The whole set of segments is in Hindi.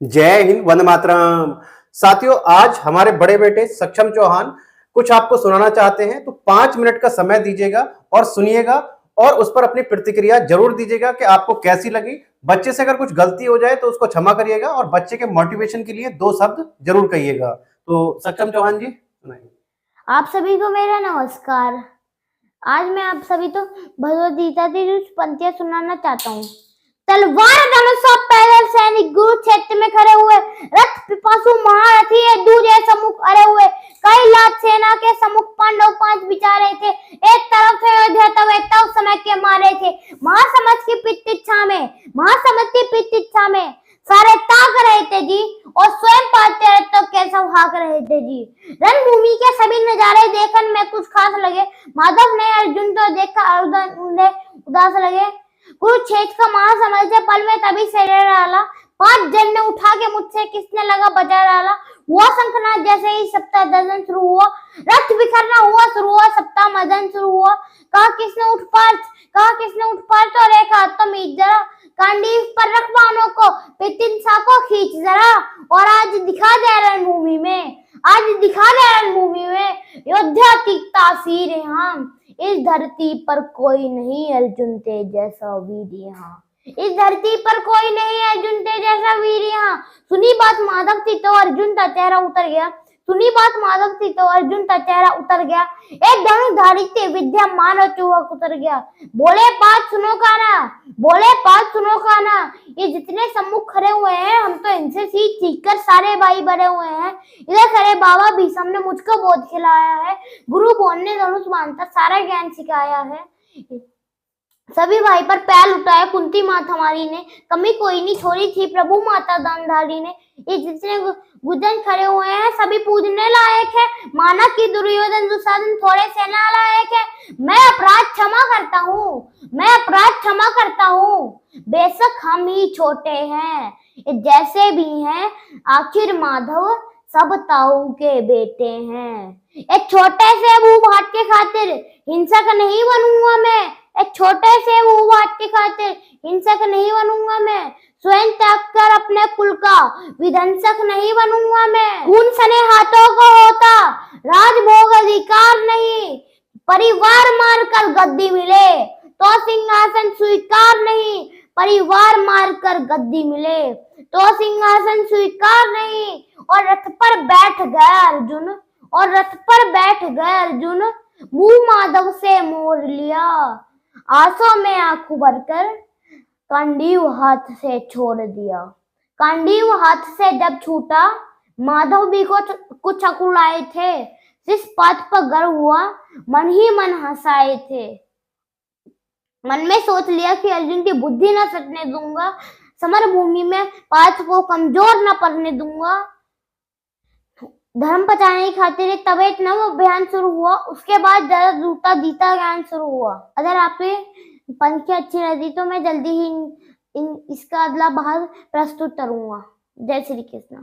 जय हिंद, वंदे मातरम। साथियों, आज हमारे बड़े बेटे सक्षम चौहान कुछ आपको सुनाना चाहते हैं, तो 5 मिनट का समय दीजिएगा और सुनिएगा और उस पर अपनी प्रतिक्रिया जरूर दीजिएगा कि आपको कैसी लगी। बच्चे से अगर कुछ गलती हो जाए तो उसको क्षमा करिएगा और बच्चे के मोटिवेशन के लिए 2 शब्द जरूर कहिएगा। तो सक्षम चौहान जी सुनाइए। आप सभी को मेरा नमस्कार। आज मैं आप सभी को भगवद गीता की कुछ पंक्तियां सुनाना चाहता हूँ। तलवार धनुष और पैदल सैनिक कुरुक्षेत्र में खड़े हुए, रथ पिपासु महारथी दूजे सम्मुख अरे हुए, कई लाख सेना के सम्मुख पांडव 5 बिचारे थे। एक तरफ से अयोध्या तब समय के मारे थे। महासमझ की प्रतीक्षा में सारे ताक रहे थे जी, और स्वयं पालते रहे तो कैसा भाग रहे थे जी। रणभूमि के सभी नजारे देखने में कुछ खास लगे। माधव ने अर्जुन को देखा उदास लगे। कुरुक्षेत्र का महासमर से पल में तभी से डाला, 5 जन ने उठा के मुझसे किसने लगा बजा डाला। हुआ शंखनाद जैसे ही सप्ताह दर्शन शुरू हुआ, रथ बिखरना हुआ शुरू हुआ, सप्ताह मदन शुरू हुआ। कहा किसने उठ पार तो रेखा तो मीट जरा, कांडीव पर रख बाणों को, पितिंसा को खींच जरा। और आज दिखा दे रणभूमि में, योद्धा की तासीर हम। इस धरती पर कोई नहीं अर्जुन ते जैसा वीर यहाँ, इस धरती पर कोई नहीं अर्जुन ते जैसा वीर यहाँ। सुनी बात माधव थी तो अर्जुन का चेहरा उतर गया, एक धनुर्धारी थे विद्या मानो चूहक उतर गया। बोले बात सुनो खाना, ये जितने सम्मुख खड़े हुए हैं, हम तो इनसे सीख कर सारे भाई बने हुए हैं। इधर खड़े बाबा भीष्म ने मुझको बोध खिलाया है, गुरु बोन ने धनुष बांधकर सारा ज्ञान सिखाया है। सभी भाई पर पैर उठाया कुंती माता हमारी ने, कमी कोई नहीं छोड़ी थी प्रभु माता दानधारी ने। ये जितने गुजन खड़े हुए हैं सभी पूजने लायक है, माना कि दुर्योधन दुशासन थोड़े से नालायक है। मैं अपराध क्षमा करता हूँ, बेशक हम ही छोटे हैं, जैसे भी हैं आखिर माधव सब ताऊ के बेटे हैं। एक छोटे से मुंह भाट के खातिर हिंसक नहीं बनूंगा मैं, स्वयं त्याग कर अपने कुल का विध्वंसक नहीं बनूंगा मैं। खून सने हाथों को होता राजभोग अधिकार नहीं, परिवार मारकर गद्दी मिले तो सिंहासन स्वीकार नहीं, और रथ पर बैठ गया अर्जुन, मुंह माधव से मोड़ लिया, आंसू में आंसू भरकर कांडीव हाथ से छोड़ दिया। कांडीव हाथ से जब छूटा, माधव भी कुछ अकुलाए थे, जिस बात पर गर्व हुआ मन ही मन हंसाए थे। मन में सोच लिया कि अर्जुन की बुद्धि न सटने दूंगा, समर भूमि में पार्थ को कमजोर न पड़ने दूंगा। धर्म बचाने की खातिर तब एक नव अभियान शुरू हुआ, उसके बाद ज्यादा दूता जीता ज्ञान शुरू हुआ। अगर आपकी पंक्ति अच्छी लगी तो मैं जल्दी ही इसका अगला भाग प्रस्तुत करूंगा। जय श्री कृष्ण।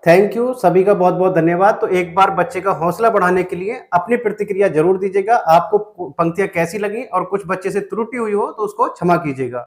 थैंक यू, सभी का बहुत बहुत धन्यवाद। तो एक बार बच्चे का हौसला बढ़ाने के लिए अपनी प्रतिक्रिया जरूर दीजिएगा। आपको पंक्तियां कैसी लगी और कुछ बच्चे से त्रुटि हुई हो तो उसको क्षमा कीजिएगा।